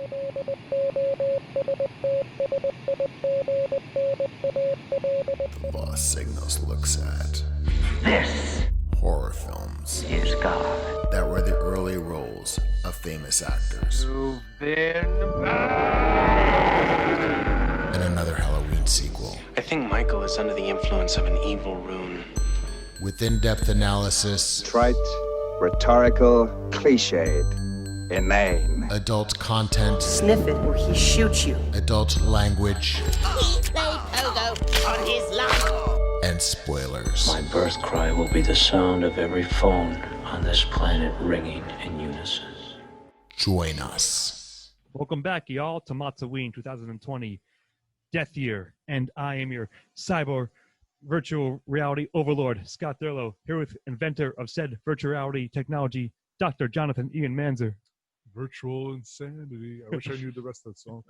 The Lost Signals looks at This horror films is God. that were the early roles of famous actors. You've been bad. And another Halloween sequel. I think Michael is under the influence of an evil rune. With in-depth analysis, Trite, rhetorical, cliched, inane. adult content, Sniff it or he shoots you. adult language, He played pogo on his lawn. and spoilers. My birth cry will be the sound of every phone on this planet ringing in unison. Join us. Welcome back, y'all, to MOTS-O-Ween 2020 Death Year. And I am your cyber virtual reality overlord, Scott Thurlow, here with inventor of said virtual reality technology, Dr. Jonathan Ian Manzer. Virtual insanity. I wish I knew the rest of that song.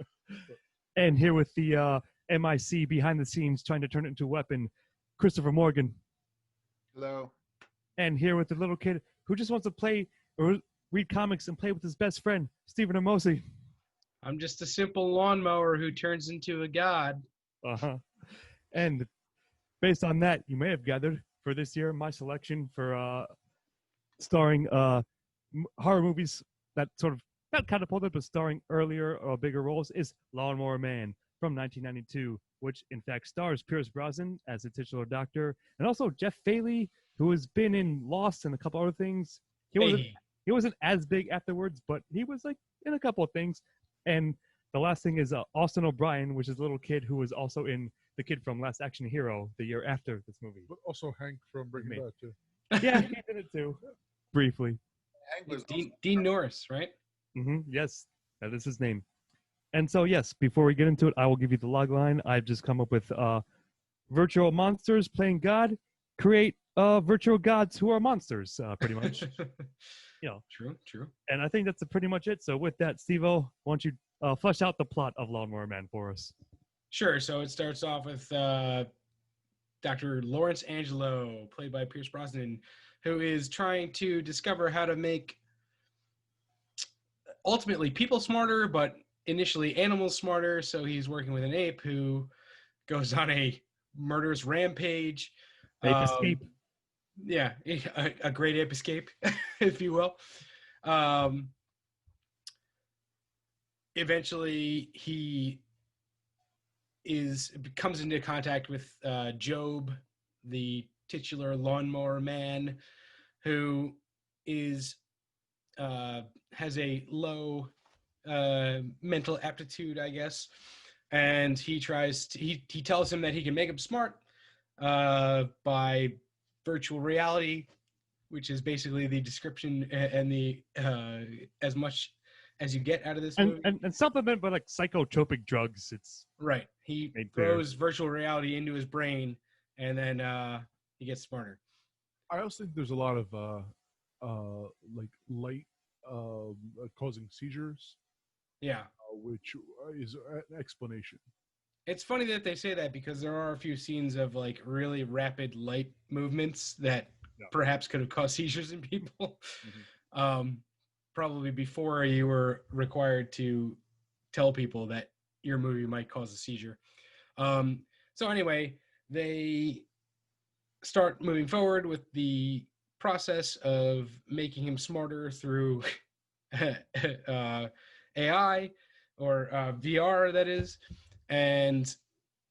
And here with the MIC behind the scenes trying to turn it into a weapon, Christopher Morgan. Hello. And here with the little kid who just wants to play or read comics and play with his best friend, Stephen Amosi. I'm just a simple lawnmower who turns into a god. Uh-huh. And based on that, you may have gathered for this year, my selection for starring horror movies that sort of not catapulted, but starring earlier or bigger roles is Lawnmower Man from 1992, which in fact stars Pierce Brosnan as the titular doctor, and also Jeff Faley, who has been in Lost and a couple other things. He wasn't as big afterwards, but he was like in a couple of things. And the last thing is Austin O'Brien, which is a little kid who was also in The Kid from Last Action Hero the year after this movie. But also Hank from Breaking Bad, too. Yeah, he did it too, briefly. Dean Norris, right? Yes, that is his name. And so, yes, before we get into it, I will give you the log line. I've just come up with virtual monsters playing God, create virtual gods who are monsters, pretty much. True. And I think that's pretty much it. So with that, Steve-O, why don't you flesh out the plot of Lawnmower Man for us? Sure. So it starts off with Dr. Lawrence Angelo, played by Pierce Brosnan, who is trying to discover how to make ultimately people smarter, but initially animals smarter. So he's working with an ape who goes on a murderous rampage. Ape escape. Yeah, a great ape escape, if you will. Eventually, he comes into contact with Job, the titular Lawnmower Man, who has a low mental aptitude, I guess, and he tells him that he can make him smart by virtual reality, which is basically the description and the as much as you get out of this movie. And supplement by like psychotropic drugs. It's right. He throws virtual reality into his brain, and then he gets smarter. I also think there's a lot of like light causing seizures. Yeah. Which is an explanation. It's funny that they say that because there are a few scenes of like really rapid light movements that perhaps could have caused seizures in people. Probably before you were required to tell people that your movie might cause a seizure. So anyway, they start moving forward with the process of making him smarter through AI or VR, that is. And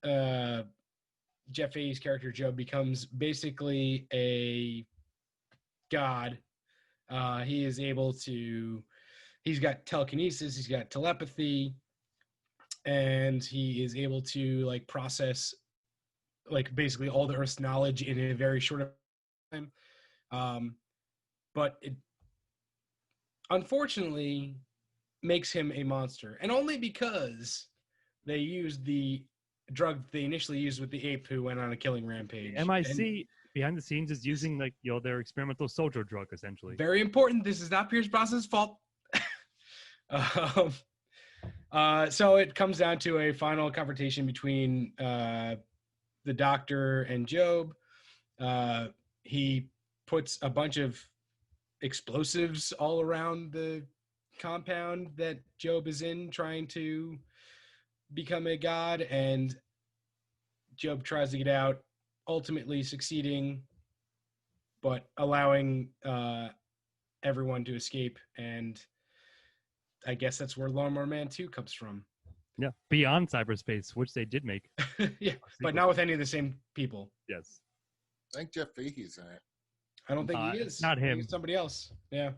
Jeff Fahey's character Joe becomes basically a god. He's got telekinesis, he's got telepathy, and he is able to like process like basically all the Earth's knowledge in a very short time. But it unfortunately makes him a monster, and only because they used the drug they initially used with the ape who went on a killing rampage. MIC behind the scenes is using like their experimental soldier drug essentially. Very important. This is not Pierce Brosnan's fault. So it comes down to a final confrontation between the doctor and Job. He puts a bunch of explosives all around the compound that Job is in, trying to become a god, and Job tries to get out, ultimately succeeding, but allowing everyone to escape. And I guess that's where Lawnmower Man 2 comes from. Yeah, beyond cyberspace, which they did make. Yeah, but not with any of the same people. Yes. I think Jeff Fahey's in it. I don't think he is. Not I think him. it's somebody else. Yeah.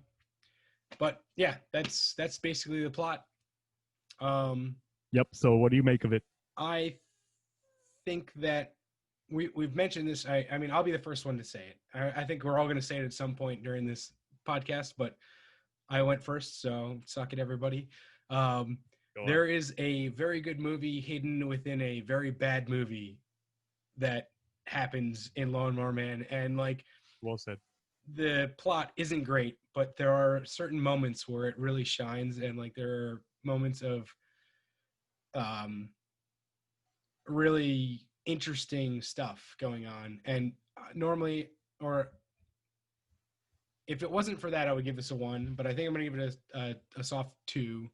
But yeah, that's basically the plot. Yep. So what do you make of it? I think that we've mentioned this. I mean, I'll be the first one to say it. I think we're all going to say it at some point during this podcast, but I went first, so suck it, everybody. There is a very good movie hidden within a very bad movie that happens in Lawnmower Man, and like, well said. The plot isn't great, but there are certain moments where it really shines, and like there are moments of really interesting stuff going on. And normally, or if it wasn't for that, I would give this a 1, but I think I'm gonna give it a soft 2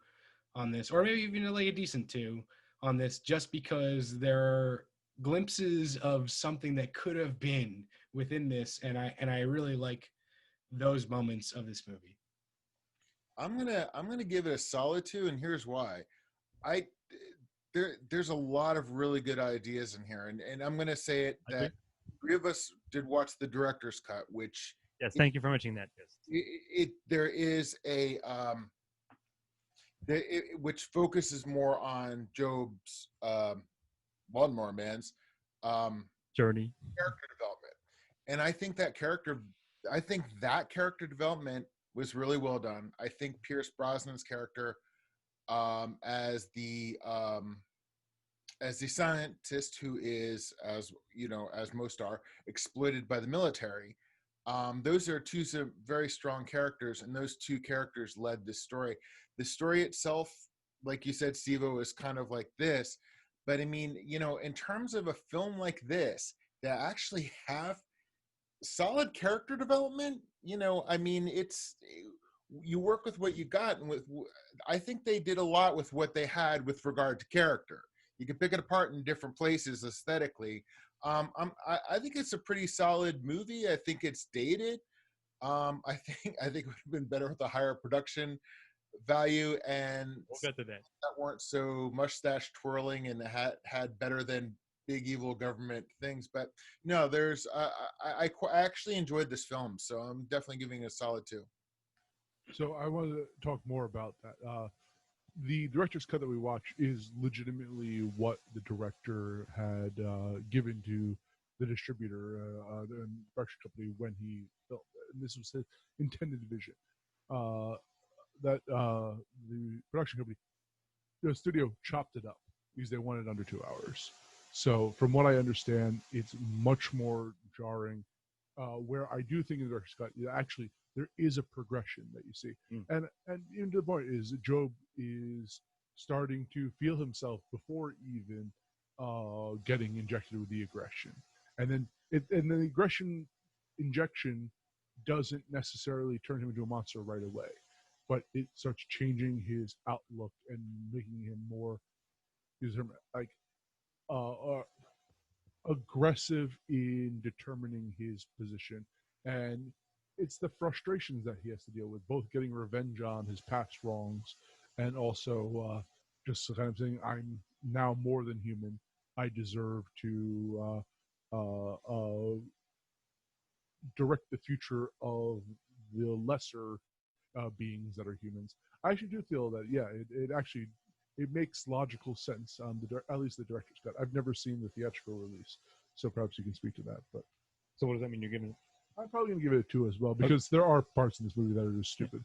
on this, or maybe even like a decent 2 on this, just because there are glimpses of something that could have been within this, and I really like those moments of this movie. I'm gonna give it a solid 2, and here's why. There's a lot of really good ideas in here, and I'm gonna say it that 3 of us did watch the director's cut, which yes, thank you for mentioning that. Yes. There is a which focuses more on Job's Lawnmower Man's journey, character development, and I think that character development was really well done. I think Pierce Brosnan's character as the scientist who is, as you know, as most are, exploited by the military. Those are 2 very strong characters, and those 2 characters led this story. The story itself, like you said, Steve-O, is kind of like this. But I mean, you know, in terms of a film like this that actually have solid character development, you know, I mean, you work with what you got, and I think they did a lot with what they had with regard to character. You can pick it apart in different places aesthetically. I think it's a pretty solid movie. I think it's dated. I think it would have been better with a higher production value, and we'll get to that weren't so mustache twirling and had better than big evil government things. But no, there's I actually enjoyed this film, so I'm definitely giving it a solid 2. So I wanted to talk more about that. The director's cut that we watched is legitimately what the director had given to the distributor and production company when he filmed it. And this was his intended vision. That the production company, the studio chopped it up because they wanted under 2 hours. So from what I understand, it's much more jarring. Where I do think in the director's cut, actually there is a progression that you see, and even to the point is Job is starting to feel himself before even getting injected with the aggression, and then the aggression injection doesn't necessarily turn him into a monster right away, but it starts changing his outlook and making him more like aggressive in determining his position. And it's the frustrations that he has to deal with, both getting revenge on his past wrongs and also just kind of saying, I'm now more than human. I deserve to direct the future of the lesser beings that are humans. I actually do feel that, yeah, it makes logical sense on at least the director's cut. I've never seen the theatrical release, so perhaps you can speak to that. But so what does that mean? You're giving it? I'm probably going to give it a 2 as well, because there are parts in this movie that are just stupid.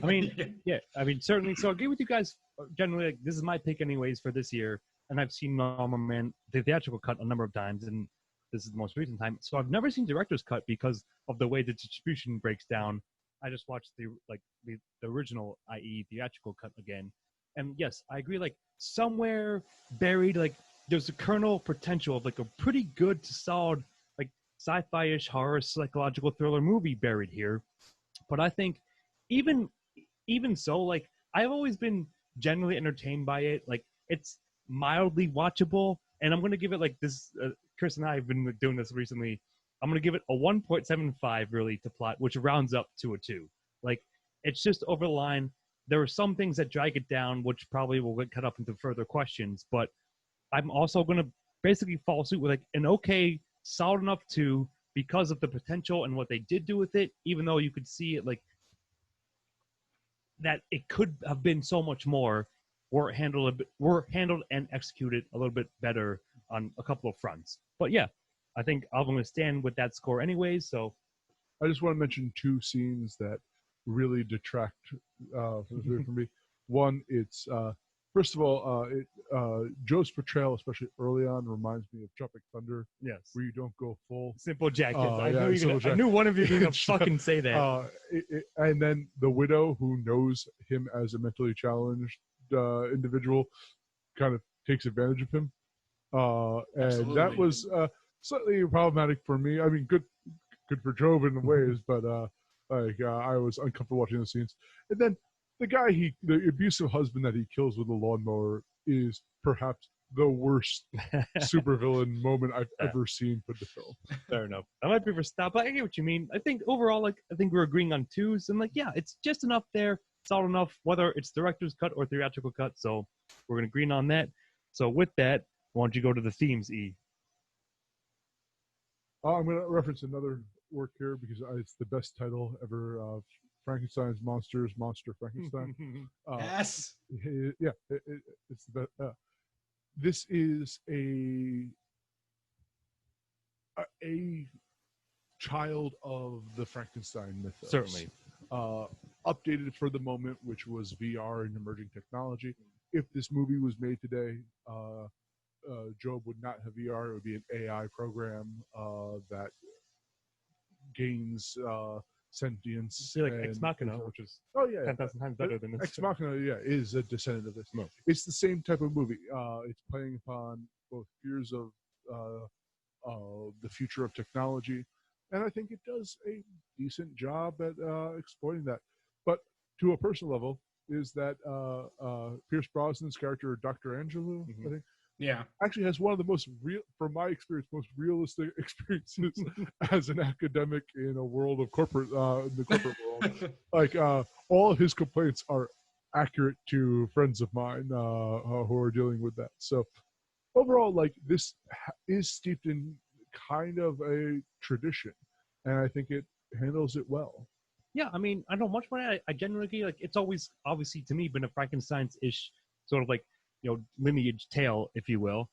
I mean, yeah, I mean, certainly. So I agree with you guys. Generally, like, this is my pick anyways for this year, and I've seen Lawnmower Man, the theatrical cut, a number of times, and this is the most recent time. So I've never seen director's cut because of the way the distribution breaks down. I just watched the original, i.e. theatrical cut again. And yes, I agree, like somewhere buried, like there's a kernel potential of like a pretty good to solid, like sci-fi-ish horror psychological thriller movie buried here. But I think even even so, like I've always been generally entertained by it. Like it's mildly watchable, and I'm gonna give it like this. Chris and I have been doing this recently. I'm gonna give it a 1.75 really to plot, which rounds up to a 2. Like it's just over the line. There are some things that drag it down, which probably will get cut up into further questions. But I'm also gonna basically follow suit with like an okay, solid enough 2 because of the potential and what they did do with it. Even though you could see it like that, it could have been so much more. Were handled and executed a little bit better on a couple of fronts. But yeah, I think I'm going to stand with that score anyways. So I just want to mention 2 scenes that really detract from this movie for me. One, it's first of all, Joe's portrayal, especially early on, reminds me of Tropic Thunder. Yes, where you don't go full Simple Jack. I I knew one of you was going to fucking say that. And then the widow who knows him as a mentally challenged individual kind of takes advantage of him, and that was slightly problematic for me. I mean, good for Job in ways, but I was uncomfortable watching the scenes. And then the abusive husband that he kills with a lawnmower is perhaps the worst supervillain moment I've ever seen put to film. Fair enough. I might be for stop, but I get what you mean. I think overall, like, I think we're agreeing on 2s, and like, yeah, it's just enough there, solid enough, whether it's director's cut or theatrical cut. So we're gonna agree on that. So with that, why don't you go to the themes, E? I'm gonna reference another work here because it's the best title ever. Frankenstein's Monsters, Monster Frankenstein. Yes. Yeah, it's the best. This is a child of the Frankenstein mythos. Certainly. Updated for the moment, which was VR and emerging technology. If this movie was made today, Job would not have VR. It would be an AI program that gains sentience. Like Ex Machina, which is 10,000 times better than this. Ex Machina, is a descendant of this. No. It's the same type of movie. It's playing upon both fears of the future of technology, and I think it does a decent job at exploiting that. But to a personal level, is that Pierce Brosnan's character, Dr. Angelo, I think, actually has one of the most real, from my experience, most realistic experiences as an academic in a world of corporate, in the corporate world. Like all of his complaints are accurate to friends of mine who are dealing with that. So overall, like this is steeped in kind of a tradition, and I think it handles it well. Yeah, I mean, I don't know much about it. I genuinely like. It's always obviously to me been a Frankenstein's-ish sort of like, you know, lineage tale, if you will,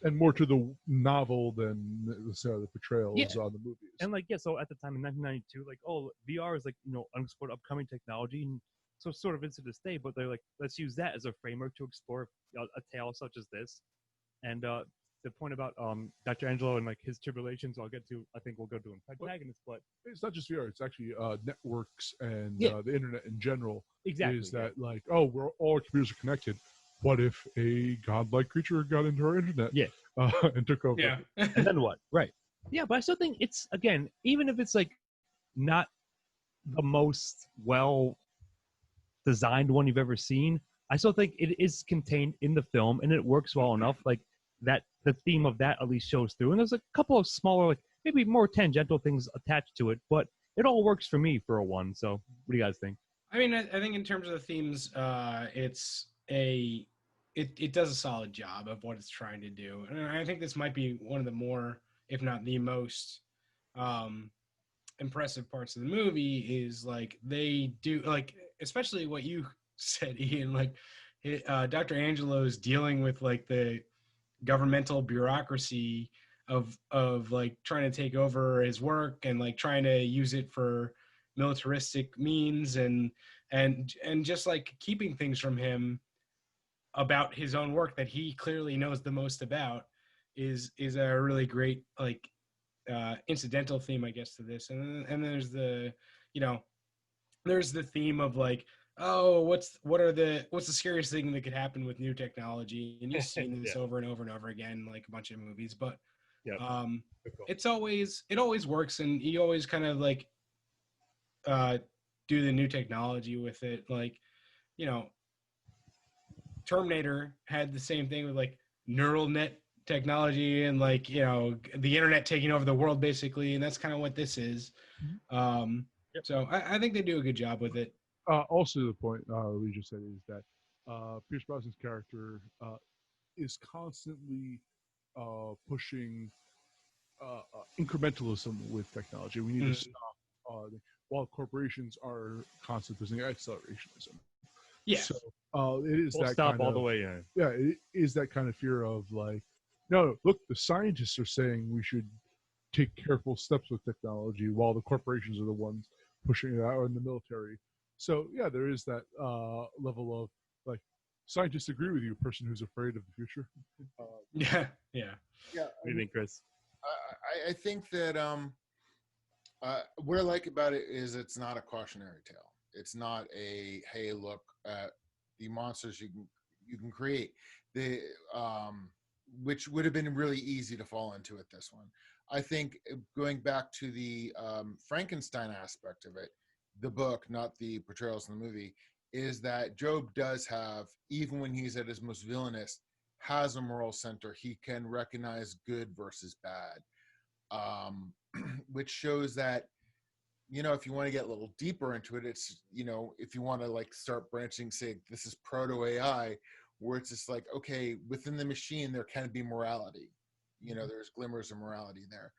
and more to the novel than the portrayals on the movies. And like, yeah, so at the time in 1992, like, oh, VR is like, you know, unexplored upcoming technology, and so sort of into this day. But they're like, let's use that as a framework to explore a tale such as this. And the point about Dr. Angelo and like his tribulations, I'll get to. I think we'll go to antagonists, but it's not just VR; it's actually networks and the internet in general. Exactly. Is that like, oh, we're all computers are connected? What if a godlike creature got into our internet? And took over. Yeah. And then what? Right. Yeah, but I still think it's, again, even if it's like not the most well designed one you've ever seen, I still think it is contained in the film and it works well enough. Like that, the theme of that at least shows through. And there's a couple of smaller, like maybe more tangential things attached to it, but it all works for me for a 1. So what do you guys think? I mean, I think in terms of the themes, it does a solid job of what it's trying to do. And I think this might be one of the more, if not the most, impressive parts of the movie is like they do, like, especially what you said, Ian, like Dr. Angelo's dealing with like the governmental bureaucracy of like trying to take over his work and like trying to use it for militaristic means and just like keeping things from him about his own work that he clearly knows the most about is a really great like incidental theme, I guess, to this. And there's the, you know, there's the theme of like, oh, what's the scariest thing that could happen with new technology? And you've seen this over and over and over again, like a bunch of movies, but it always works, and you always kind of like do the new technology with it. Like, you know, Terminator had the same thing with like neural net technology and like, you know, the internet taking over the world basically, and that's kind of what this is. So I think they do a good job with it. Also, the point we just said is that Pierce Brosnan's character is constantly pushing incrementalism with technology. We need to stop while corporations are constantly pushing accelerationism. Yeah. So it is Full that stop kind all of, the way in. Yeah, it is that kind of fear of like, no, look, the scientists are saying we should take careful steps with technology while the corporations are the ones pushing it out, or in the military. So yeah, there is that level of like, scientists agree with you, person who's afraid of the future. Yeah. What do you think, Chris? I think that what I like about it is it's not a cautionary tale. It's not a, hey, look at the monsters you can create, the which would have been really easy to fall into at this one. I think going back to the Frankenstein aspect of it, the book, not the portrayals in the movie, is that Job does have, even when he's at his most villainous, has a moral center. He can recognize good versus bad, which shows that, you know, if you want to get a little deeper into it, it's, you know, if you want to like start branching, say this is proto AI, where it's just like, okay, within the machine there can be morality, you know, there's glimmers of morality there.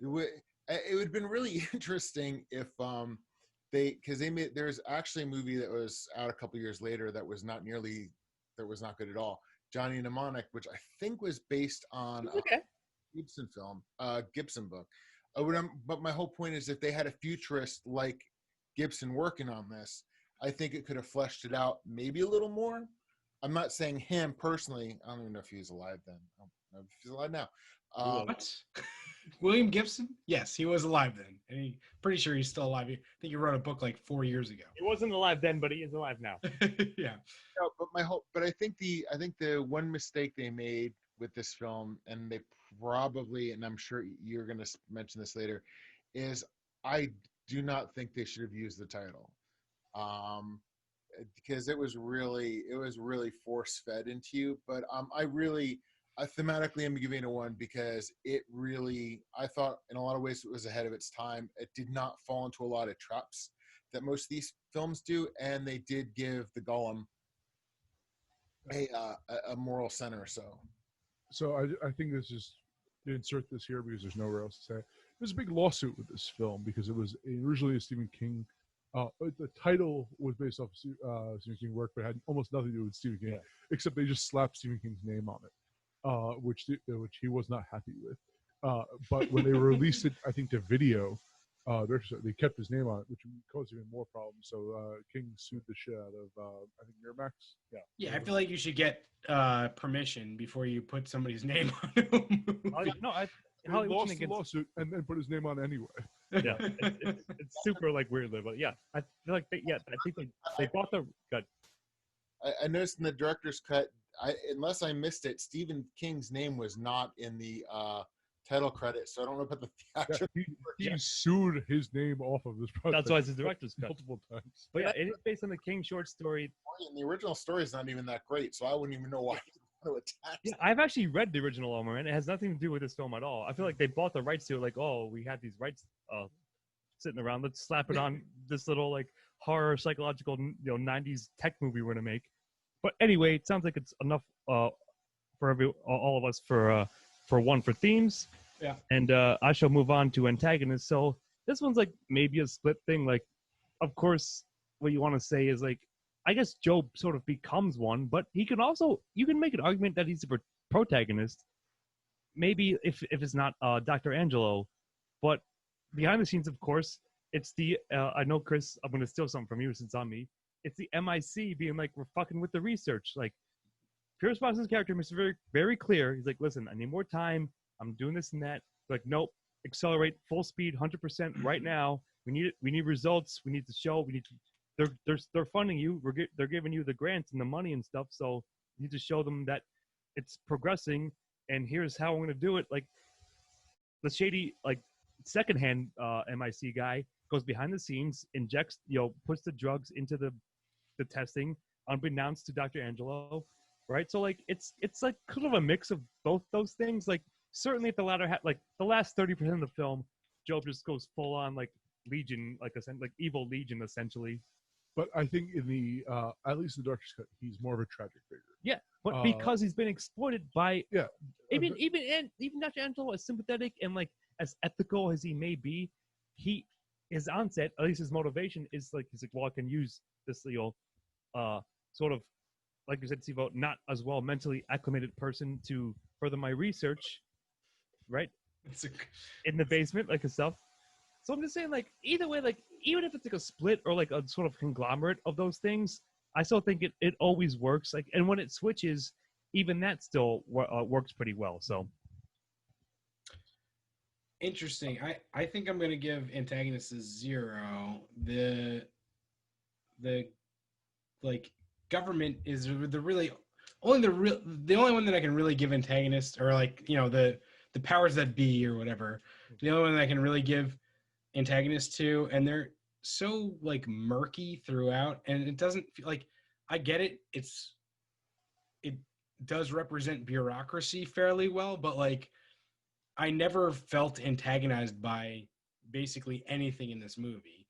It would have been really interesting if there's actually a movie that was out a couple years later that was not good at all, Johnny Mnemonic, which I think was based on Gibson film, Gibson book. But my whole point is, if they had a futurist like Gibson working on this, I think it could have fleshed it out maybe a little more. I'm not saying him personally. I don't even know if he was alive then. I don't know if he's alive now. What? William Gibson? Yes, he was alive then. And pretty sure he's still alive. I think he wrote a book like 4 years ago. He wasn't alive then, but he is alive now. Yeah. No, but I think the one mistake they made with this film, and they probably, and I'm sure you're going to mention this later, is I do not think they should have used the title, because it was really force fed into you. But I thematically am giving it a 1 because it really, I thought in a lot of ways it was ahead of its time. It did not fall into a lot of traps that most of these films do, and they did give the golem a moral center. So I think this is to insert this here because there's nowhere else to say it. There's a big lawsuit with this film because it was originally a Stephen King. The title was based off Stephen King work, but had almost nothing to do with Stephen King, except they just slapped Stephen King's name on it, which he was not happy with. But when they released it, I think to video, they kept his name on it, which caused even more problems. So King sued the shit out of I think Miramax. Yeah, I feel like you should get permission before you put somebody's name on it. He lost the lawsuit and then put his name on anyway. Yeah, it's super like weirdly, but yeah, I feel like I think they bought the gut. I noticed in the director's cut, unless I missed it, Stephen King's name was not in the title credit, so I don't know about the theatrical. He sued his name off of this project. That's why it's a director's cut multiple times. But yeah, it is based on the King short story. And the original story is not even that great, so I wouldn't even know why he wanted to attach. Yeah, I've actually read the original Lawnmower Man. It has nothing to do with this film at all. I feel like they bought the rights to it. Like, oh, we had these rights sitting around. Let's slap it on this little like horror psychological 90s tech movie we're gonna make. But anyway, it sounds like it's enough for all of us for themes. Yeah. And I shall move on to antagonists. So this one's like maybe a split thing. Like, of course, what you want to say is like, I guess Job sort of becomes one, but you can make an argument that he's a protagonist. Maybe if it's not Dr. Angelo, but behind the scenes, of course, it's the I know, Chris, I'm going to steal something from you since I'm me. It's the MIC being like, we're fucking with the research. Like, Pierce Brosnan's character makes it very, very clear. He's like, listen, I need more time. I'm doing this and that. Like, nope, accelerate full speed, 100% right now. We need results. We need to show. They're funding you. They're giving you the grants and the money and stuff. So you need to show them that it's progressing. And here's how I'm going to do it. Like, the shady, like, secondhand MIC guy goes behind the scenes, injects, puts the drugs into the testing, unbeknownst to Dr. Angelo, right? So like it's like kind of a mix of both those things. Like certainly at the latter like the last 30% of the film, Job just goes full on like Legion, like evil Legion essentially. But I think in the at least the director's cut, he's more of a tragic figure. Yeah, but because he's been exploited by even Dr. Angelo, as sympathetic and like as ethical as he may be, his onset, at least his motivation is like he's like, well, I can use this sort of like you said, Steve, not as well mentally acclimated person to further my research, right? In the basement, like stuff. So I'm just saying, like, either way, like, even if it's like a split or like a sort of conglomerate of those things, I still think it always works. Like, and when it switches, even that still works pretty well. So interesting. I think I'm gonna give antagonist a 0. The like government is the only one that I can really give antagonist, or like the powers that be or whatever. The only one that I can really give antagonist to, and they're so like murky throughout, and it doesn't feel like, I get it, it does represent bureaucracy fairly well, but like I never felt antagonized by basically anything in this movie,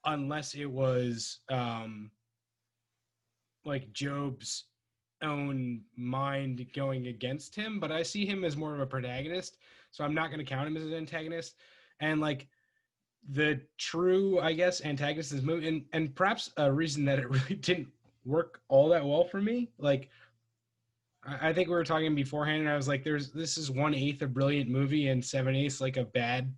unless it was like Job's own mind going against him. But I see him as more of a protagonist, so I'm not going to count him as an antagonist. And like the true, I guess, antagonist in this movie, and perhaps a reason that it really didn't work all that well for me. Like, I think we were talking beforehand, and I was like, this is 1/8 a brilliant movie and 7/8 like a bad,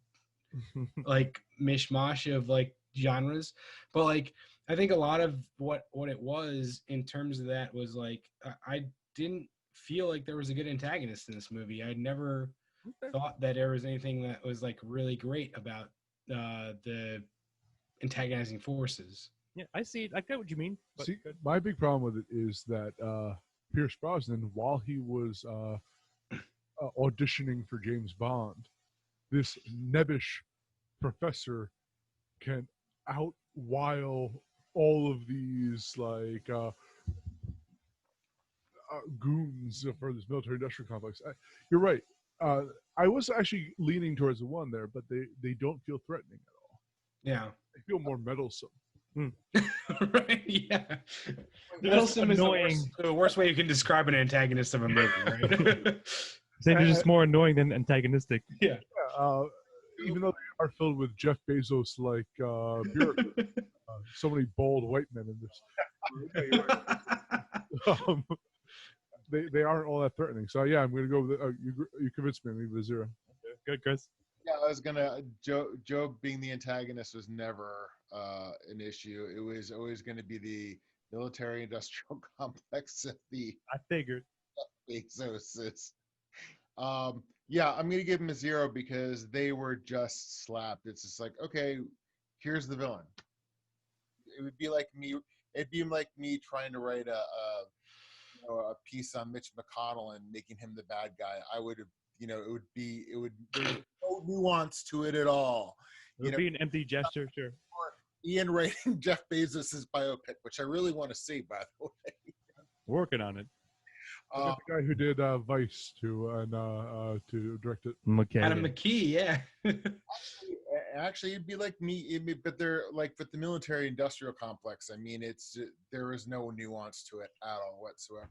like mishmash of like genres. But like, I think a lot of what it was in terms of that was like, I didn't feel like there was a good antagonist in this movie. I never thought that there was anything that was like really great about the antagonizing forces. Yeah, I see it. I get what you mean. See, my big problem with it is that Pierce Brosnan, while he was auditioning for James Bond, this nebbish professor can outwile all of these like goons for this military-industrial complex. You're right. I was actually leaning towards the one there, but they don't feel threatening at all. Yeah. They feel more meddlesome. Right, yeah. Meddlesome is the worst way you can describe an antagonist of a movie, right? Saying they're just more annoying than antagonistic. Yeah. Even though they are filled with Jeff Bezos like so many bald white men in this. They aren't all that threatening. So yeah, I'm going to go with you convinced me. I'm going to give it a 0. Good, Chris. Yeah, I was gonna. Job being the antagonist was never an issue. It was always going to be the military-industrial complex of the. I figured. Bezos. Yeah, I'm going to give him a 0 because they were just slapped. It's just like, okay, here's the villain. It would be like me. It'd be like me trying to write a piece on Mitch McConnell and making him the bad guy. I would have, there's no nuance to it at all. It would be an empty gesture, sure. Or Ian writing Jeff Bezos' biopic, which I really want to see, by the way. Working on it. The guy who did Vice to direct it. Adam McKee, yeah. Actually, it'd be like me, but they're like, but the military-industrial complex. I mean, there is no nuance to it at all whatsoever.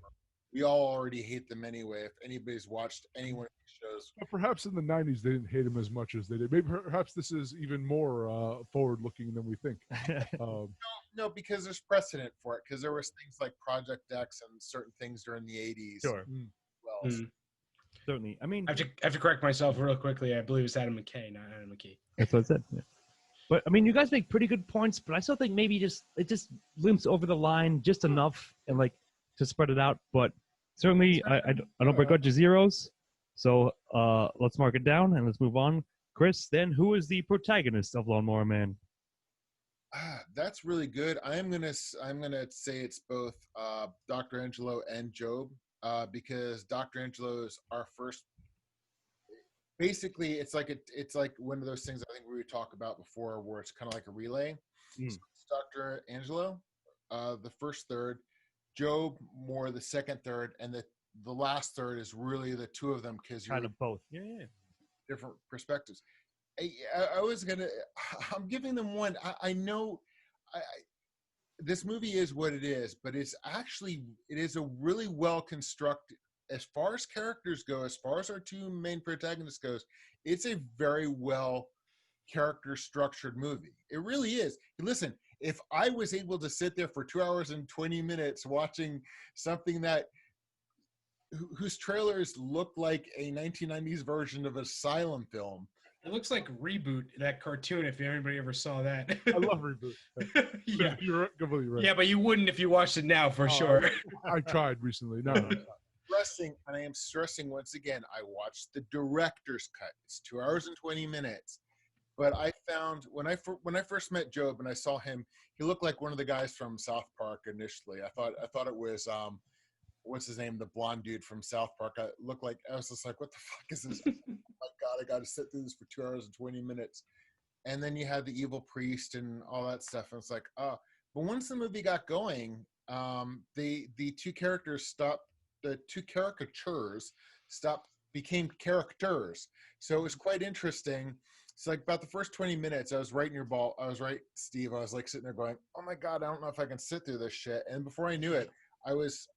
We all already hate them anyway. If anybody's watched any one of these shows, but perhaps in the '90s they didn't hate him as much as they did. Maybe perhaps this is even more forward-looking than we think. No, because there's precedent for it. Because there was things like Project X and certain things during the '80s. Sure. Well, certainly. I mean, I have to correct myself real quickly. I believe it's Adam McKay, not Adam McKee. That's what I said. Yeah. But I mean, you guys make pretty good points, but I still think maybe it just limps over the line just enough, and like to spread it out. But certainly, I don't begrudge your zeros. So let's mark it down and let's move on. Chris, then who is the protagonist of Lawnmower Man? That's really good. I'm gonna say it's both Dr. Angelo and Job, because Dr. Angelo is our first. basically it's like one of those things I think we talked about before, where it's kind of like a relay. So it's Dr. Angelo, the first third, Job more the second third, and the last third is really the two of them, because you're kind of both. Yeah. different perspectives. I'm giving them one. I know this movie is what it is, but it is a really well constructed, as far as characters go, as far as our two main protagonists goes, it's a very well character structured movie. It really is. Listen, if I was able to sit there for 2 hours and 20 minutes watching something whose trailers look like a 1990s version of an Asylum film. It looks like Reboot, that cartoon, if anybody ever saw that. I love Reboot. Yeah. You're completely right. Yeah, but you wouldn't if you watched it now, for sure. I tried recently. No. I am stressing once again, I watched the director's cut. It's 2 hours and 20 minutes. But I found when I first met Job and I saw him, he looked like one of the guys from South Park initially. I thought it was what's his name, the blonde dude from South Park. I was just like, what the fuck is this? Oh my God, I got to sit through this for 2 hours and 20 minutes. And then you had the evil priest and all that stuff. And it's like, oh. But once the movie got going, the two characters stopped. The two caricatures became characters. So it was quite interesting. It's like about the first 20 minutes, I was right, Steve. I was like sitting there going, oh my God, I don't know if I can sit through this shit. And before I knew it, I was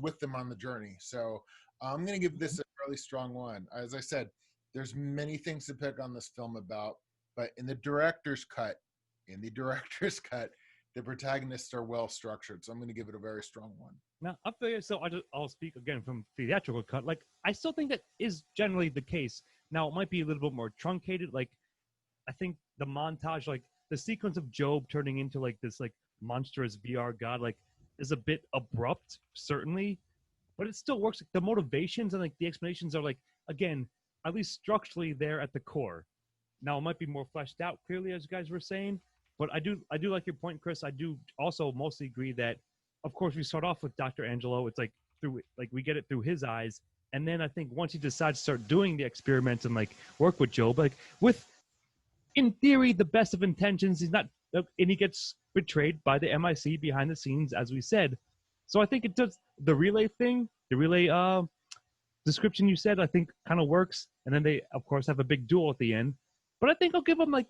with them on the journey. So I'm going to give this a fairly strong one. As I said, there's many things to pick on this film about, but in the director's cut, the protagonists are well structured. So I'm going to give it a very strong one. Now, up there, so I'll speak again from theatrical cut. Like, I still think that is generally the case. Now, it might be a little bit more truncated. Like, I think the montage, like the sequence of Job turning into like this like monstrous VR god, like, is a bit abrupt, certainly, but it still works. Like, the motivations and like the explanations are like, again, at least structurally there at the core. Now, it might be more fleshed out clearly, as you guys were saying, but I do like your point, Chris. I do also mostly agree that, of course, we start off with Dr. Angelo. It's like we get it through his eyes. And then I think once he decides to start doing the experiments and like work with Job, like with, in theory, the best of intentions, he's not, and he gets betrayed by the MIC behind the scenes, as we said. So I think it does the relay thing, the relay description you said, I think kind of works. And then they, of course, have a big duel at the end. But I think I'll give them like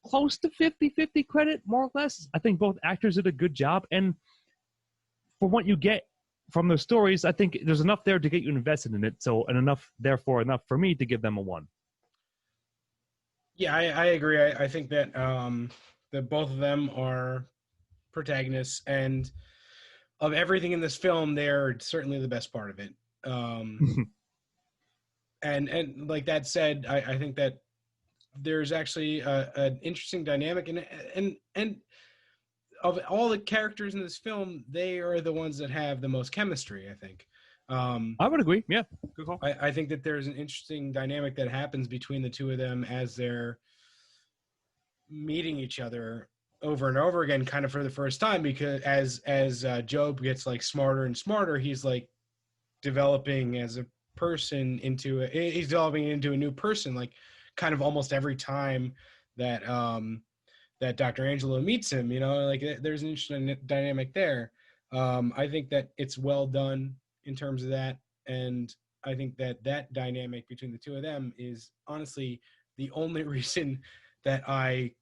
close to 50-50 credit, more or less. I think both actors did a good job. And for what you get from the stories, I think there's enough there to get you invested in it. So, and enough for me to give them a 1. Yeah, I agree. I think that that both of them are protagonists, and of everything in this film, they're certainly the best part of it. And like that said, I think that there's actually an interesting dynamic, and of all the characters in this film, they are the ones that have the most chemistry, I think. I would agree. Yeah, good call. I think that there's an interesting dynamic that happens between the two of them as they're meeting each other over and over again, kind of for the first time, because as Job gets like smarter and smarter, he's like developing as a person he's developing into a new person, like kind of almost every time that that Dr. Angelo meets him, like there's an interesting dynamic there. I think that it's well done in terms of that. And I think that dynamic between the two of them is honestly the only reason that I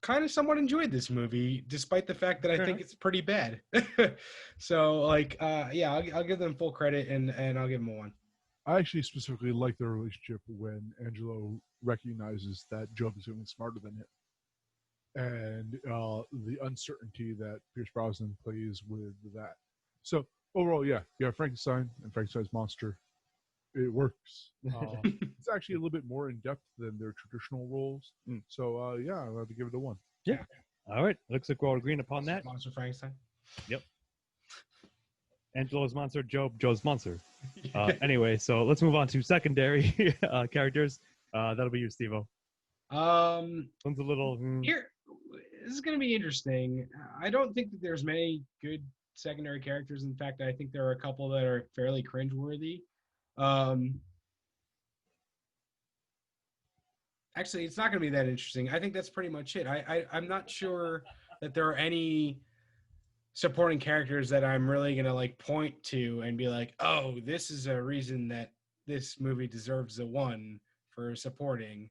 kind of somewhat enjoyed this movie, despite the fact that I think it's pretty bad. So like, yeah, I'll give them full credit and I'll give them a 1. I actually specifically like their relationship when Angelo recognizes that Job is something smarter than him. And the uncertainty that Pierce Brosnan plays with that. So overall, yeah, Frankenstein and Frankenstein's monster, it works. It's actually a little bit more in depth than their traditional roles. So yeah, I'll have to give it a 1. Yeah. All right. Looks like we're all agreeing upon that. Monster Frankenstein. Yep. Angelo's monster, Joe's monster. Anyway, so let's move on to secondary characters. That'll be you, Steve-O. One's a little here. This is going to be interesting. I don't think that there's many good secondary characters. In fact, I think there are a couple that are fairly cringeworthy. Actually, it's not going to be that interesting. I think that's pretty much it. I'm not sure that there are any supporting characters that I'm really going to like point to and be like, oh, this is a reason that this movie deserves a 1 for supporting.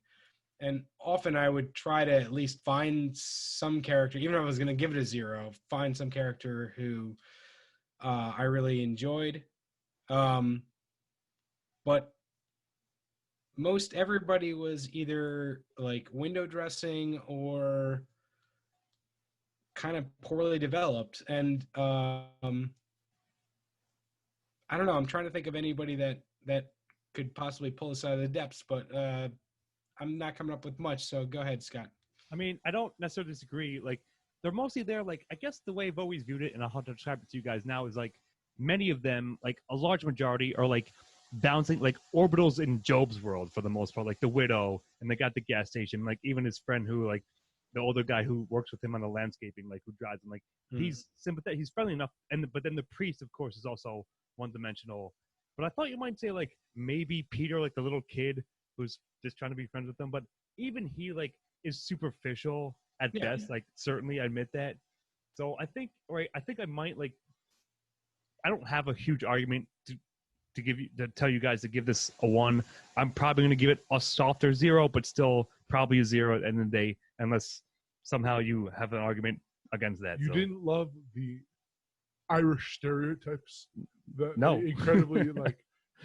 And often I would try to at least find some character, even if I was going to give it a 0, find some character who I really enjoyed. But most everybody was either like window dressing or kind of poorly developed. And I don't know. I'm trying to think of anybody that could possibly pull us out of the depths, but I'm not coming up with much. So go ahead, Scott. I mean, I don't necessarily disagree. Like, they're mostly there. Like, I guess the way I've always viewed it, and I'll have to describe it to you guys now, is like many of them, like a large majority, are like bouncing like orbitals in Job's world for the most part. Like the widow, and they got the gas station. Like even his friend, who like the older guy who works with him on the landscaping, like who drives him. Like he's sympathetic, he's friendly enough. But then the priest, of course, is also one-dimensional. But I thought you might say like maybe Peter, like the little kid who's just trying to be friends with them. But even he like is superficial at best. Like certainly I admit that. So I think I might like. I don't have a huge argument to tell you guys to give this a 1. I'm probably going to give it a softer 0, but still probably a 0 at the end of the day, unless somehow you have an argument against that. You didn't love the Irish stereotypes? No. Incredibly, like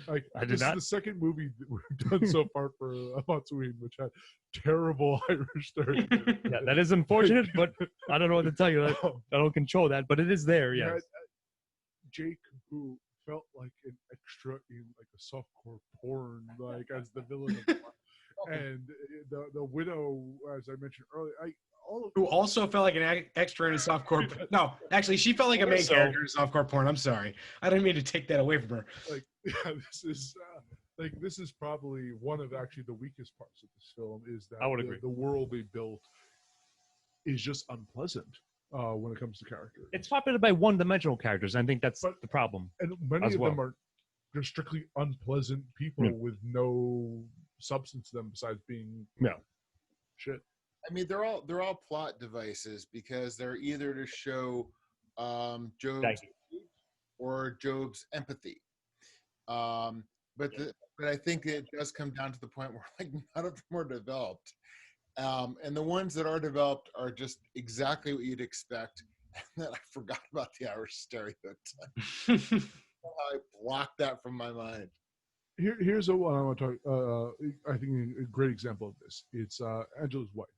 I did this not. is the second movie that we've done so far for MOTS-O-Ween, which had terrible Irish stereotypes. Yeah, that is unfortunate, but I don't know what to tell you. I don't control that, but it is there, yes. Jake, who felt like an extra in like a softcore porn, like as the villain of and the widow, as I mentioned earlier, who also felt like an extra in a softcore. No, actually, she felt like a main character in softcore porn. I'm sorry, I didn't mean to take that away from her. Like, this is probably one of actually the weakest parts of this film. Is that I would agree. The world they built is just unpleasant. When it comes to characters, it's populated by one-dimensional characters. And I think that's the problem. And many of them are just strictly unpleasant people with no substance to them besides being shit. I mean, they're all plot devices because they're either to show Job's or Job's empathy. But I think it does come down to the point where like none of them are developed. And the ones that are developed are just exactly what you'd expect. And then I forgot about the Irish stereotype. I blocked that from my mind. Here's a one I want to talk. I think a great example of this. It's Angela's wife,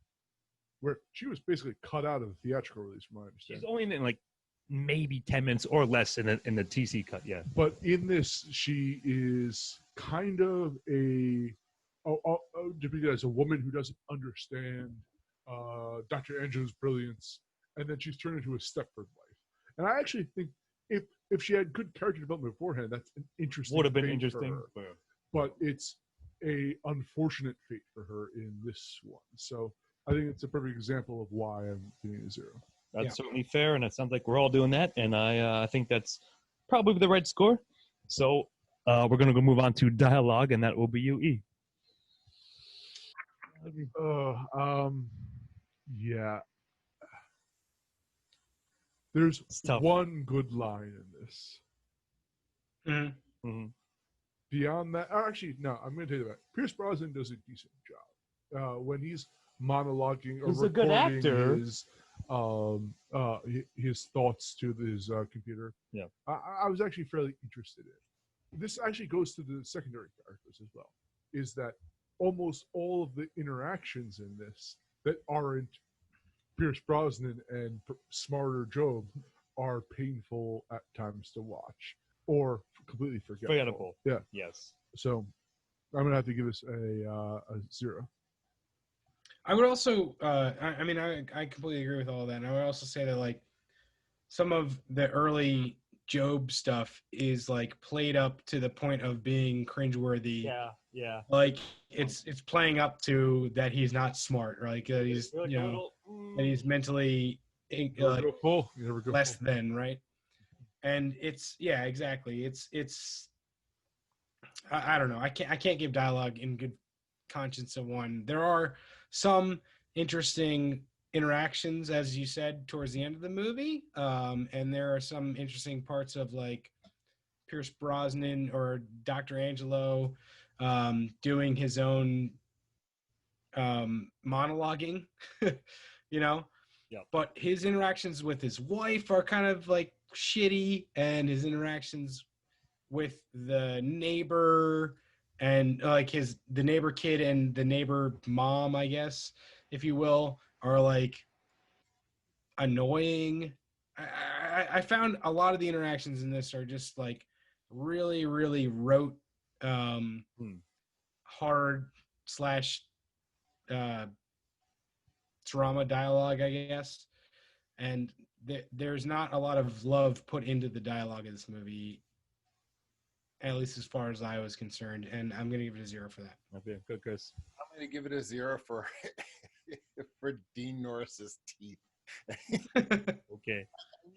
where she was basically cut out of the theatrical release, from my understanding. She's only in like maybe 10 minutes or less in the TC cut. Yeah. But in this, she is kind of depicted as a woman who doesn't understand Dr. Angela's brilliance, and then she's turned into a Stepford wife. And I actually think if she had good character development beforehand, that's an interesting. Would have been interesting, but it's a unfortunate fate for her in this one. So I think it's a perfect example of why I'm giving it a 0. That's certainly fair, and it sounds like we're all doing that, and I think that's probably the right score. So we're going to go move on to dialogue, and that will be you, E. Yeah. There's one good line in this. Mm-hmm. Beyond that, actually, no, I'm going to tell you that. Pierce Brosnan does a decent job. When he's monologuing or he's a good actor. His thoughts to his computer. Yeah, I was actually fairly interested in. This actually goes to the secondary characters as well. Is that almost all of the interactions in this that aren't Pierce Brosnan and smarter Job are painful at times to watch or completely forgettable. Yeah. Yes. So I'm gonna have to give this a 0. I would also, I mean, I completely agree with all of that. And I would also say that like some of the early Job stuff is like played up to the point of being cringeworthy. Yeah. Like it's playing up to that he's not smart, or like he's that he's mentally less than, right? And it's exactly. It's I don't know. I can't give dialogue in good Conscience of One. There are some interesting interactions, as you said, towards the end of the movie, and there are some interesting parts of like Pierce Brosnan or Dr. Angelo doing his own monologuing, you know. Yeah. But his interactions with his wife are kind of like shitty, and his interactions with the neighbor and like the neighbor kid and the neighbor mom, I guess, if you will, are like annoying. I found a lot of the interactions in this are just like really, really rote, hard / drama dialogue, I guess. And there's not a lot of love put into the dialogue of this movie, at least as far as I was concerned. And I'm going to give it a 0 for that. Okay, good, Chris. I'm going to give it a 0 for Dean Norris's teeth. Okay.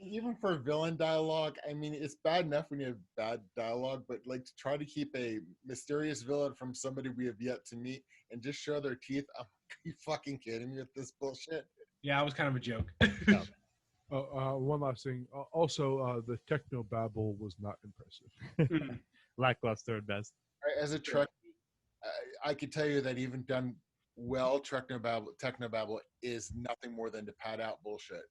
Even for villain dialogue, I mean, it's bad enough when you have bad dialogue, but like to try to keep a mysterious villain from somebody we have yet to meet and just show their teeth, are you fucking kidding me with this bullshit? Yeah, it was kind of a joke. No. One last thing. Also, the techno babble was not impressive. Lackluster at best. As a Trekkie, I could tell you that even done well, technobabble is nothing more than to pad out bullshit.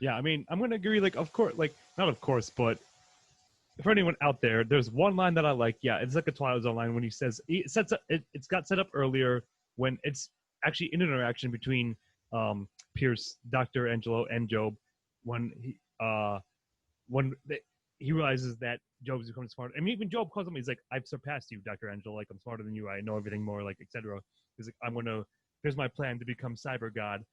Yeah, I mean, I'm gonna agree. Like, of course, like not of course, but for anyone out there, there's one line that I like. Yeah, it's like a Twilight Zone line when he says it's got set up earlier when it's actually an interaction between Pierce, Dr. Angelo, and Job when he realizes that Job's becoming smart. I mean, even Job calls him. He's like, "I've surpassed you, Dr. Angelo. Like, I'm smarter than you. I know everything more. Like, etc." He's like, here's my plan to become cyber god.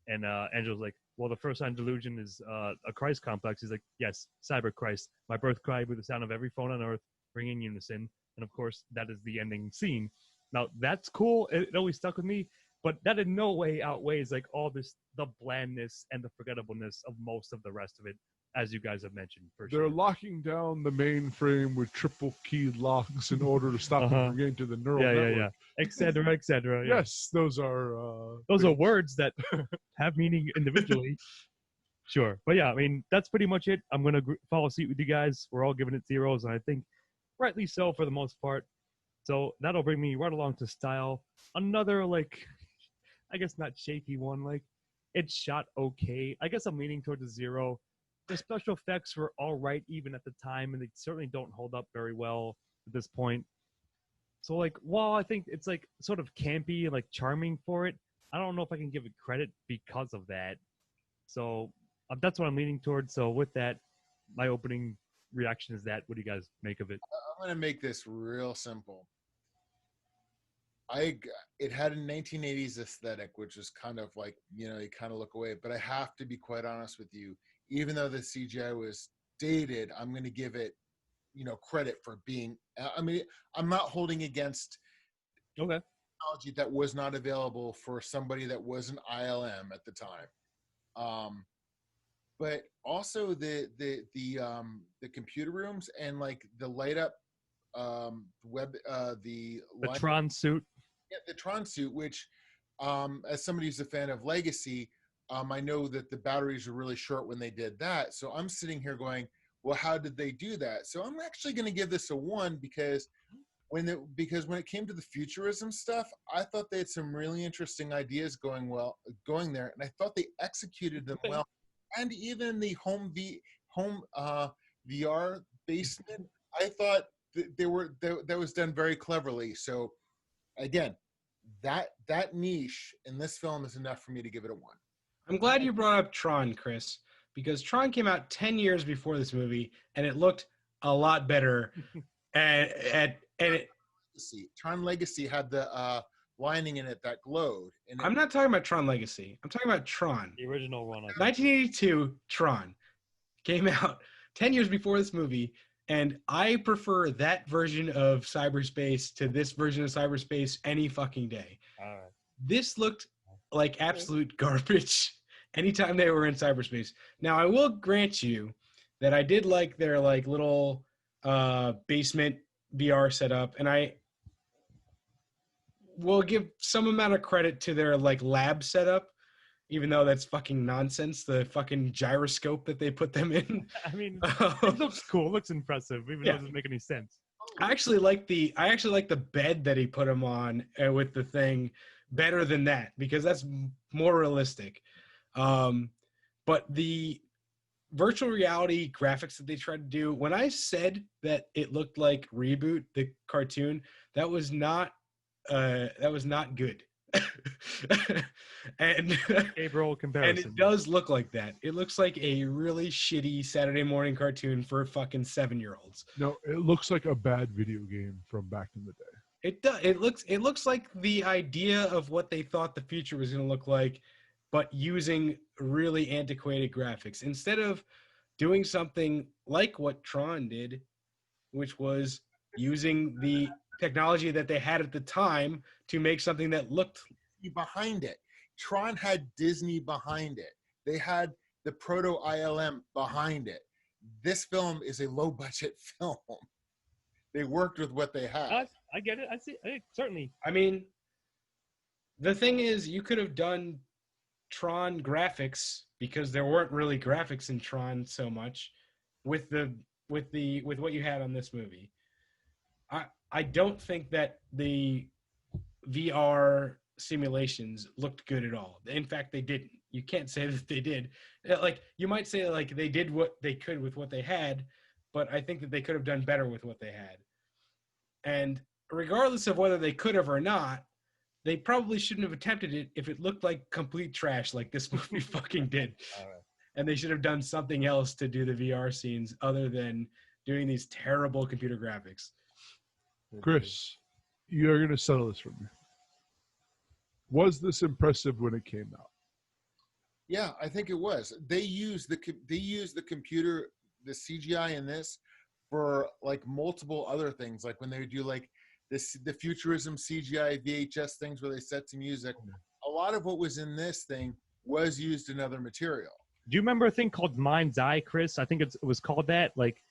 And Angelo's like, well, the first sign delusion is a Christ complex. He's like, yes, cyber Christ. My birth cry with the sound of every phone on earth ringing in unison. And of course, that is the ending scene. Now, that's cool. It always stuck with me. But that in no way outweighs like all this, the blandness and the forgettableness of most of the rest of it, as you guys have mentioned. They're locking down the mainframe with triple key locks in order to stop them from getting to the neural network. Yeah, etc., etc. Yes, those are words that have meaning individually. Sure, but yeah, I mean that's pretty much it. I'm gonna follow suit with you guys. We're all giving it 0s, and I think rightly so for the most part. So that'll bring me right along to style. Another like, I guess not shaky one. Like it's shot okay. I guess I'm leaning towards a 0. The special effects were all right even at the time, and they certainly don't hold up very well at this point. So, like, while I think it's, like, sort of campy and, like, charming for it, I don't know if I can give it credit because of that. So, that's what I'm leaning towards. So, with that, my opening reaction is that. What do you guys make of it? I'm going to make this real simple. It had a 1980s aesthetic, which is kind of like, you kind of look away. But I have to be quite honest with you. Even though the CGI was dated, I'm going to give it, credit for being. I mean, I'm not holding against technology that was not available for somebody that was an ILM at the time. But also the computer rooms and like the light up the Tron suit. Yeah, the Tron suit, which as somebody who's a fan of Legacy. I know that the batteries were really short when they did that. So I'm sitting here going, well, how did they do that? So I'm actually going to give this a 1 because when it came to the futurism stuff, I thought they had some really interesting ideas going there. And I thought they executed them well. And even the home VR basement, I thought that was done very cleverly. So again, that niche in this film is enough for me to give it a 1. I'm glad you brought up Tron, Chris, because Tron came out 10 years before this movie, and it looked a lot better. Tron Legacy had the lining in it that glowed. And I'm not talking about Tron Legacy. I'm talking about Tron. The original one. 1982 Tron came out 10 years before this movie, and I prefer that version of cyberspace to this version of cyberspace any fucking day. All right. This looked like absolute garbage anytime they were in cyberspace. Now, I will grant you that I did like their like little basement VR setup, and I we'll give some amount of credit to their like lab setup, even though that's fucking nonsense. The fucking gyroscope that they put them in. I mean, it looks cool, looks impressive, even though it doesn't make any sense. I actually like the bed that he put him on with the thing better than that, because that's more realistic. But the virtual reality graphics that they tried to do, when I said that it looked like Reboot, the cartoon, that was not good. and Gabriel comparison. And it does look like that. It looks like a really shitty Saturday morning cartoon for fucking 7-year-olds. No, it looks like a bad video game from back in the day. It does. It looks like the idea of what they thought the future was going to look like, but using really antiquated graphics instead of doing something like what Tron did, which was using the technology that they had at the time to make something that looked behind it. Tron had Disney behind it. They had the proto ILM behind it. This film is a low budget film. They worked with what they had. I get it. I see. Certainly. I mean, the thing is, you could have done Tron graphics, because there weren't really graphics in Tron so much, with what you had on this movie. I don't think that the VR simulations looked good at all. In fact, they didn't. You can't say that they did. Like, you might say like they did what they could with what they had, but I think that they could have done better with what they had. And regardless of whether they could have or not, they probably shouldn't have attempted it if it looked like complete trash like this movie fucking did. And they should have done something else to do the VR scenes other than doing these terrible computer graphics. Chris, you're going to settle this for me. Was this impressive when it came out? Yeah, I think it was. They used the computer, the CGI in this for like multiple other things, like when they would do like the futurism CGI VHS things where they set to music. A lot of what was in this thing was used in other material. Do you remember a thing called Mind's Eye, Chris? I think it was called that. Like,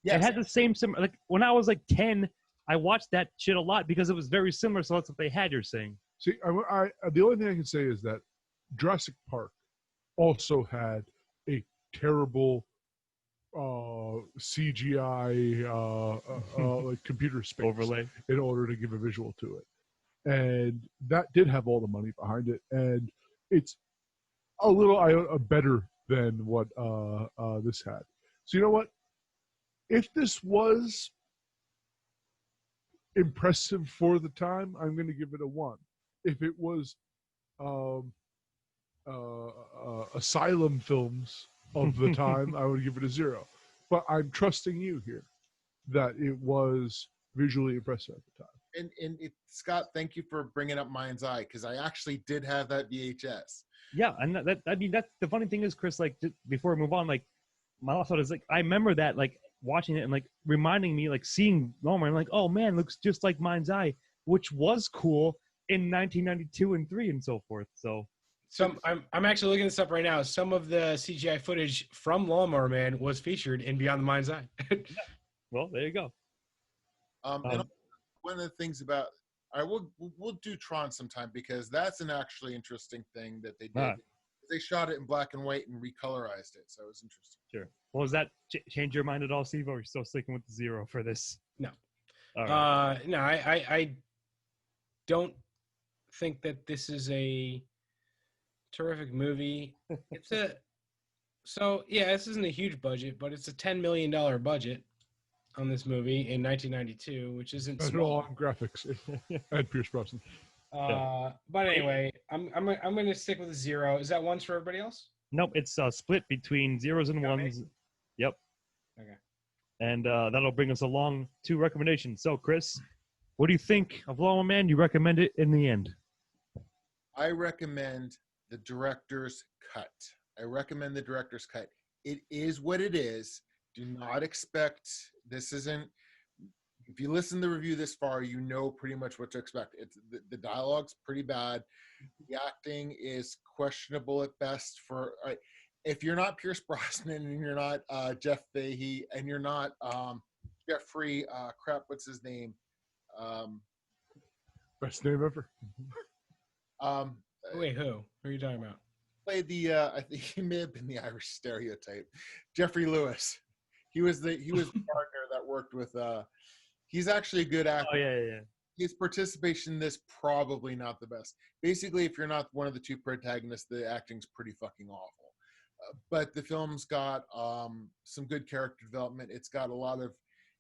yes. It had the same like when I was like 10, I watched that shit a lot because it was very similar. So that's what they had. You're saying. See, I the only thing I can say is that Jurassic Park also had a terrible CGI like computer space overlay in order to give a visual to it, and that did have all the money behind it, and it's a little better than what this had. So you know what? If this was impressive for the time, I'm going to give it a 1. If it was asylum films of the time, I would give it a 0. But I'm trusting you here that it was visually impressive at the time. And Scott, thank you for bringing up Mind's Eye, because I actually did have that VHS. Yeah, and I mean, that's the funny thing is, Chris, like, before we move on, like, my last thought is, like, I remember that, like, watching it and, like, reminding me, like, seeing Lawnmower, and like, oh, man, looks just like Mind's Eye, which was cool in 1992 and 3 and so forth, so... I'm actually looking this up right now. Some of the CGI footage from Lawnmower Man was featured in Beyond the Mind's Eye. Yeah. Well, there you go. And one of the things about, we'll do Tron sometime, because that's an actually interesting thing that they did. They shot it in black and white and recolorized it, so it was interesting. Sure. Well, does that change your mind at all, Steve, or are you still sticking with the 0 for this? No. All right. No, I don't think that this is a terrific movie. This isn't a huge budget, but it's a $10 million budget on this movie in 1992, which isn't small. On graphics and Pierce Brosnan. But anyway, I'm going to stick with a 0. Is that 1s for everybody else? Nope, it's split between 0s and 1s. Yep. Okay. And that'll bring us along to recommendations. So, Chris, what do you think of Lawnmower Man? You recommend it in the end? I recommend the director's cut. It is what it is. Do not expect, this isn't, if you listen to the review this far, you know pretty much what to expect. It's the dialogue's pretty bad. The acting is questionable at best. If you're not Pierce Brosnan and you're not Jeff Fahey and you're not Jeffrey, what's his name? Best name ever. Um, Wait, who are you talking about? played the I think he may have been the Irish stereotype. Jeffrey Lewis. He was the partner that worked with he's actually a good actor. Oh yeah. His participation in this probably not the best. Basically, if you're not one of the two protagonists, the acting's pretty fucking awful. But the film's got some good character development. It's got a lot of,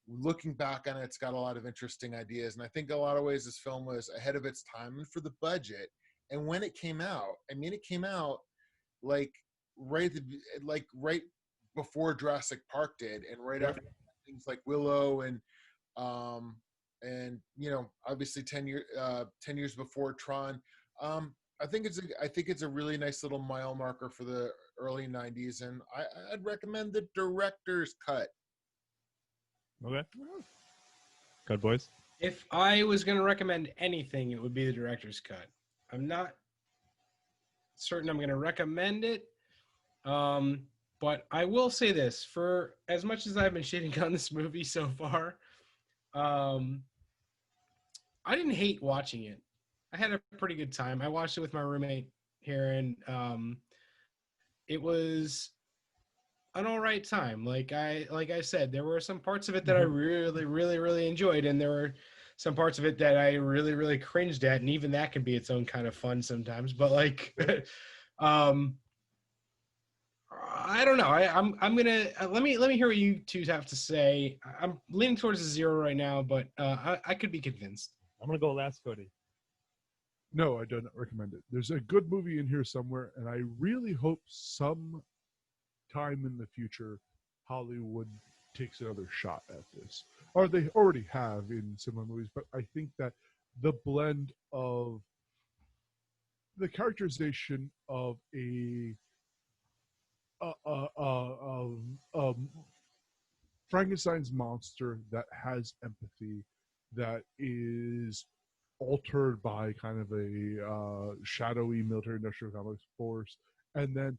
looking back on it, it's got a lot of interesting ideas. And I think in a lot of ways this film was ahead of its time and for the budget. And when it came out, I mean, it came out like right before Jurassic Park did, and right after things like Willow and obviously 10 years before Tron. I think it's a really nice little mile marker for the early 90s, and I'd recommend the director's cut. Okay. Good, boys. If I was going to recommend anything, it would be the director's cut. I'm not certain I'm going to recommend it, but I will say this: for as much as I've been shitting on this movie so far, I didn't hate watching it. I had a pretty good time. I watched it with my roommate here, and it was an all right time. Like I said, there were some parts of it that I really, really, really enjoyed, and there were some parts of it that I really, really cringed at, and even that can be its own kind of fun sometimes. But like, I don't know. I'm gonna let me hear what you two have to say. I'm leaning towards a 0 right now, but I could be convinced. I'm gonna go last, Cody. No, I do not recommend it. There's a good movie in here somewhere, and I really hope some time in the future Hollywood takes another shot at this. Or they already have in similar movies, but I think that the blend of the characterization of a Frankenstein's monster that has empathy, that is altered by kind of a shadowy military industrial complex force, and then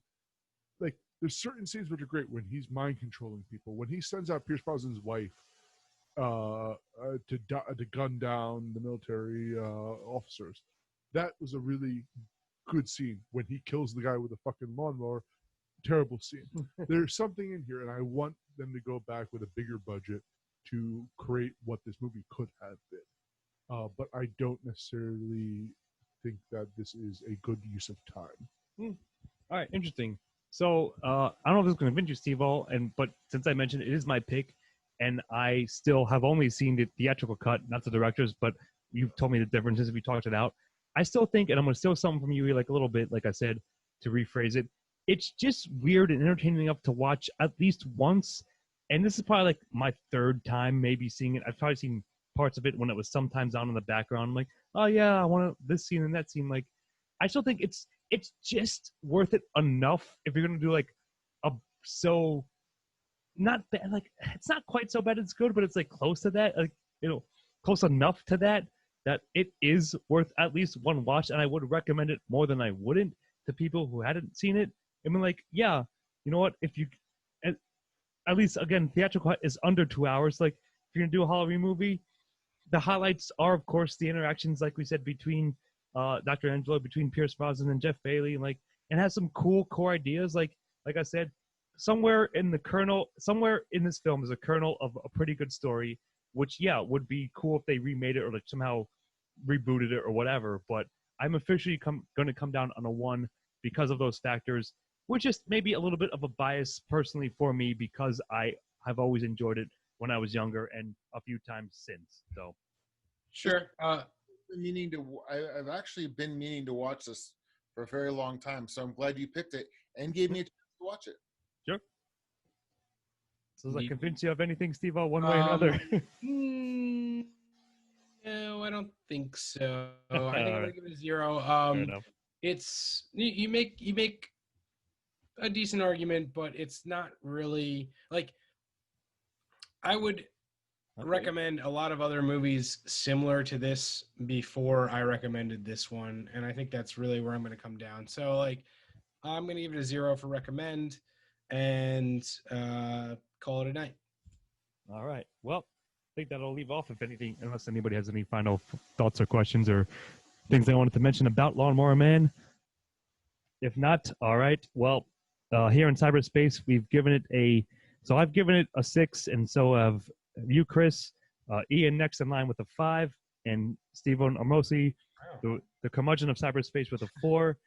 like there's certain scenes which are great when he's mind controlling people, when he sends out Pierce Brosnan's wife to gun down the military officers. That was a really good scene. When he kills the guy with a fucking lawnmower, terrible scene. There's something in here, and I want them to go back with a bigger budget to create what this movie could have been. But I don't necessarily think that this is a good use of time. All right, interesting. So I don't know if this is going to convince you, Steve-O, but since I mentioned it is my pick, and I still have only seen the theatrical cut, not the director's, but you've told me the differences if you talked it out. I still think, and I'm going to steal something from you, like a little bit, like I said, to rephrase it. It's just weird and entertaining enough to watch at least once. And this is probably like my third time maybe seeing it. I've probably seen parts of it when it was sometimes on in the background. I'm like, oh yeah, I want this scene and that scene. Like, I still think it's just worth it enough if you're gonna do like not bad, like it's not quite so bad it's good, but it's like close to that, like close enough to that it is worth at least one watch, and I would recommend it more than I wouldn't to people who hadn't seen it. I mean, like, yeah, you know what? If you at least again, theatrical cut is under 2 hours. Like, if you're gonna do a Halloween movie, the highlights are, of course, the interactions, like we said, between Dr. Angelo, between Pierce Brosnan and Jeff Bailey, and has some cool core ideas. Like I said, somewhere in this film is a kernel of a pretty good story, which, yeah, would be cool if they remade it or like somehow rebooted it or whatever. But I'm officially going to come down on a 1 because of those factors, which is maybe a little bit of a bias personally for me because I have always enjoyed it when I was younger and a few times since. So, sure. I've actually been meaning to watch this for a very long time, so I'm glad you picked it and gave me a chance to watch it. Sure. So does that convince you of anything, Steve-O, one way or another? No, I don't think so. I think I'm gonna give it a 0. Fair enough. It's you make a decent argument, but it's not really like I would recommend a lot of other movies similar to this before I recommended this one, and I think that's really where I'm going to come down. So, like, I'm going to give it a 0 for recommend and call it a night. All right. Well, think that'll leave off, if anything, unless anybody has any final thoughts or questions or things they wanted to mention about Lawnmower Man. If not, all right. Well, here in cyberspace, we've given it so I've given it a 6, and so have you, Chris. Ian next in line with a 5, and Stephen Amosi, the curmudgeon of cyberspace, with a 4,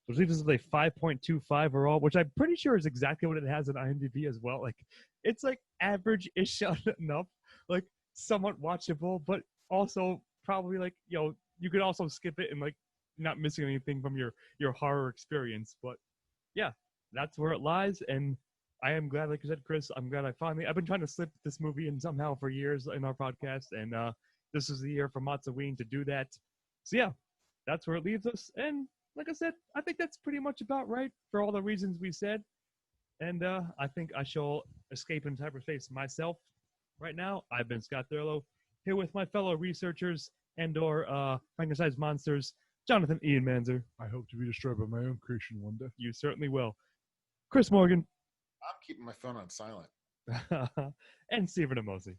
which leaves us with a 5.25 overall, which I'm pretty sure is exactly what it has in IMDb as well. Like, it's like average-ish enough, like somewhat watchable, but also probably like, you could also skip it and like not missing anything from your horror experience. But yeah, that's where it lies, and I am glad, like you said, Chris, I've been trying to slip this movie in somehow for years in our podcast, and this is the year for MOTS-O-Ween to do that. So yeah, that's where it leaves us, and like I said, I think that's pretty much about right for all the reasons we said, and I think I shall escape in cyberspace myself right now. I've been Scott Thurlow, here with my fellow researchers and/or Frankenstein's monsters, Jonathan Ian Manzer. I hope to be destroyed by my own creation one day. You certainly will. Chris Morgan. I'm keeping my phone on silent. And Stephen Amosi.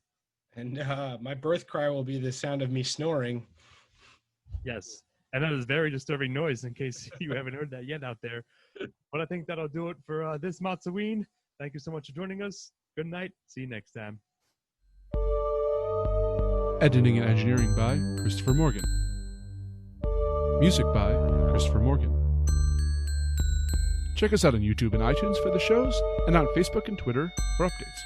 And my birth cry will be the sound of me snoring. Yes. And that is very disturbing noise in case you haven't heard that yet out there. But I think that'll do it for this MOTS-O-Ween. Thank you so much for joining us. Good night. See you next time. Editing and engineering by Christopher Morgan. Music by Christopher Morgan. Check us out on YouTube and iTunes for the shows, and on Facebook and Twitter for updates.